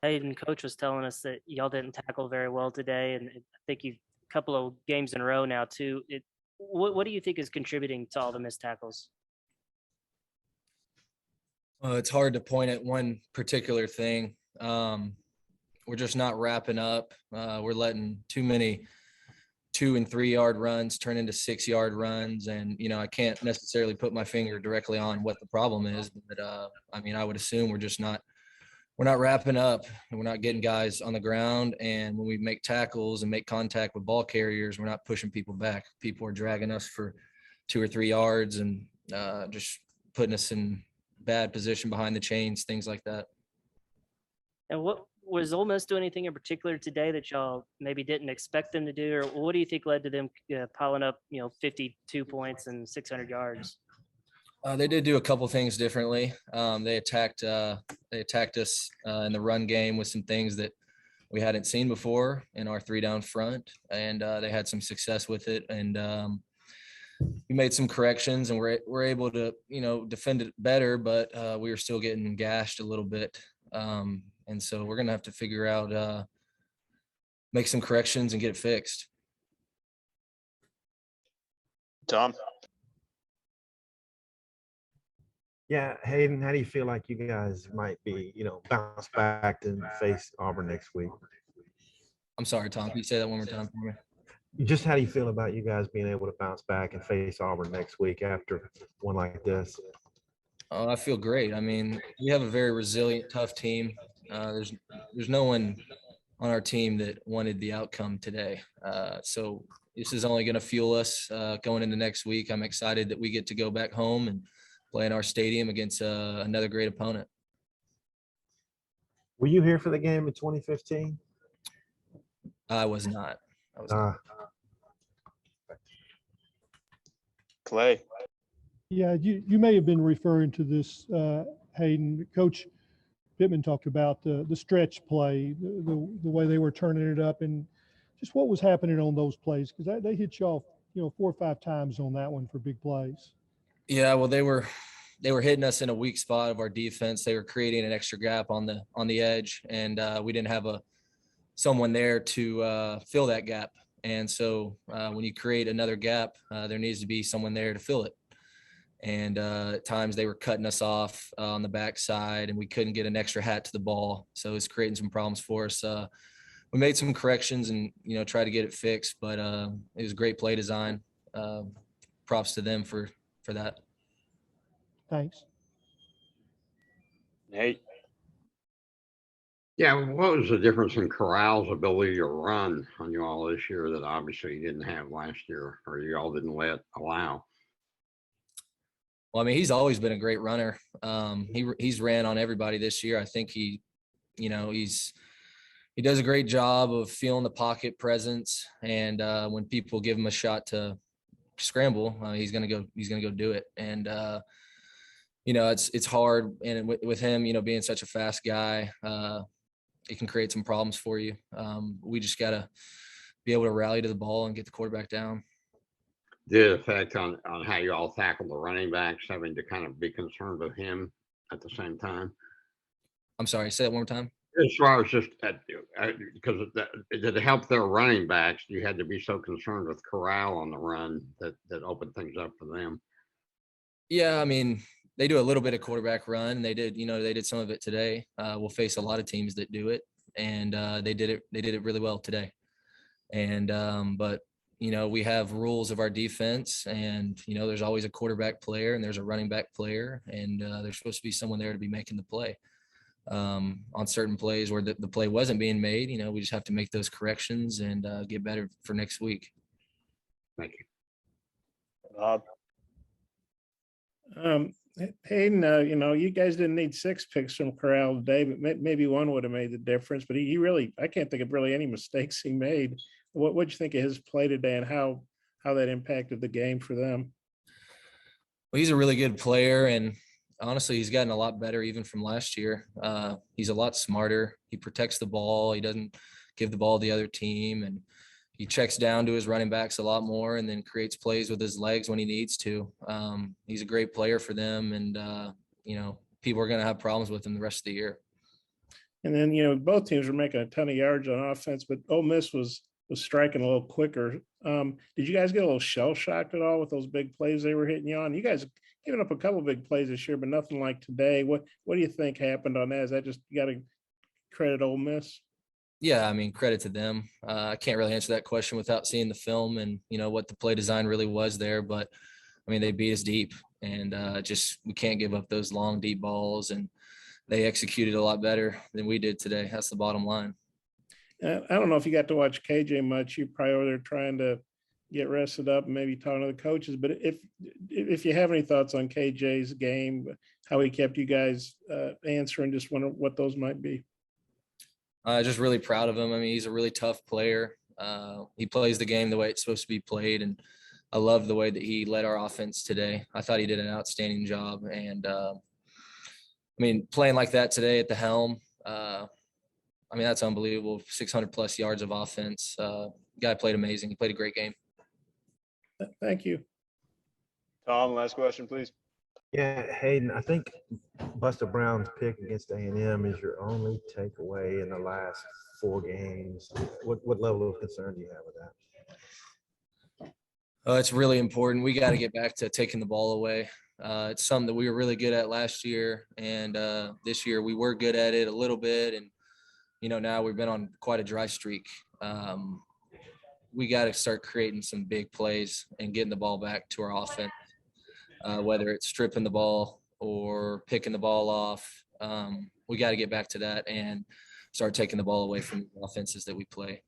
Hayden, coach was telling us that y'all didn't tackle very well today, and I think you've a couple of games in a row now too. What do you think is contributing to all the missed tackles? It's hard to point at one particular thing. We're just not wrapping up. We're letting too many 2 and 3 yard runs turn into 6 yard runs. And, I can't necessarily put my finger directly on what the problem is, but I would assume we're not wrapping up and we're not getting guys on the ground. And when we make tackles and make contact with ball carriers, we're not pushing people back. People are dragging us for 2 or 3 yards and just putting us in bad position behind the chains, things like that. And what was Ole Miss doing anything in particular today that y'all maybe didn't expect them to do, or what do you think led to them piling up, 52 points and 600 yards? They did do a couple things differently. They attacked us in the run game with some things that we hadn't seen before in our 3 down front, and they had some success with it. And we made some corrections, and we're able to defend it better, but we were still getting gashed a little bit. And so we're gonna have to figure out make some corrections and get it fixed. Tom. Yeah, Hayden, how do you feel like you guys might be, bounce back and face Auburn next week? I'm sorry, Tom. Can you say that one more time for me? Just how do you feel about you guys being able to bounce back and face Auburn next week after one like this? Oh, I feel great. I mean, we have a very resilient, tough team. There's no one on our team that wanted the outcome today. So this is only going to fuel us going into next week. I'm excited that we get to go back home and play in our stadium against another great opponent. Were you here for the game in 2015? I was not. Clay. Yeah, you may have been referring to this, Hayden. Coach Pittman talked about the stretch play, the way they were turning it up, and just what was happening on those plays, because they hit y'all, 4 or 5 times on that one for big plays. Yeah, well, they were hitting us in a weak spot of our defense. They were creating an extra gap on the edge, and we didn't have someone there to fill that gap. And so when you create another gap, there needs to be someone there to fill it. And at times they were cutting us off on the backside, and we couldn't get an extra hat to the ball. So it's creating some problems for us. We made some corrections and tried to get it fixed, but it was great play design. Props to them for that. Thanks. Nate. Yeah, what was the difference in Corral's ability to run on you all this year that obviously you didn't have last year, or you all didn't allow? Well, I mean, he's always been a great runner. He's ran on everybody this year. I think he does a great job of feeling the pocket presence, and when people give him a shot to scramble, he's gonna go do it. And it's hard, and with him, being such a fast guy, it can create some problems for you. We just gotta be able to rally to the ball and get the quarterback down. Did it affect on how you all tackle the running backs, having to kind of be concerned with him at the same time? I'm sorry, say that one more time. As far as just because did it help their running backs? You had to be so concerned with Corral on the run that opened things up for them. Yeah, I mean, they do a little bit of quarterback run. They did some of it today. We'll face a lot of teams that do it, and they did it really well today. And but we have rules of our defense, and there's always a quarterback player and there's a running back player, and there's supposed to be someone there to be making the play. On certain plays where the play wasn't being made, we just have to make those corrections and get better for next week. Thank you. Bob. Hayden, you guys didn't need 6 picks from Corral today, but maybe one would have made the difference. But he really, I can't think of really any mistakes he made. What'd you think of his play today, and how that impacted the game for them? Well, he's a really good player, and honestly, he's gotten a lot better even from last year. He's a lot smarter. He protects the ball. He doesn't give the ball to the other team, and he checks down to his running backs a lot more, and then creates plays with his legs when he needs to. He's a great player for them, and people are going to have problems with him the rest of the year. And then, you know, both teams were making a ton of yards on offense, but Ole Miss was striking a little quicker. Did you guys get a little shell shocked at all with those big plays they were hitting you on? You guys given up a couple big plays this year, but nothing like today. What do you think happened on that? Is that just you got to credit Ole Miss? Yeah, I mean, credit to them. I can't really answer that question without seeing the film and, you know, what the play design really was there. But, I mean, they beat us deep, and just we can't give up those long, deep balls. And they executed a lot better than we did today. That's the bottom line. I don't know if you got to watch KJ much. You probably over there trying to get rested up and maybe talking to the coaches. But if you have any thoughts on KJ's game, how he kept you guys answering, just wonder what those might be. Just really proud of him. I mean, he's a really tough player. He plays the game the way it's supposed to be played, and I love the way that he led our offense today. I thought he did an outstanding job, and I mean, playing like that today at the helm, I mean, that's unbelievable. 600 plus yards of offense. Guy played amazing. He played a great game. Thank you. Tom, last question, please. Yeah, Hayden, I think Buster Brown's pick against A&M is your only takeaway in the last 4 games. What level of concern do you have with that? It's really important. We got to get back to taking the ball away. It's something that we were really good at last year, and this year we were good at it a little bit. And, you know, now we've been on quite a dry streak. We got to start creating some big plays and getting the ball back to our offense, whether it's stripping the ball or picking the ball off. We got to get back to that and start taking the ball away from the offenses that we play.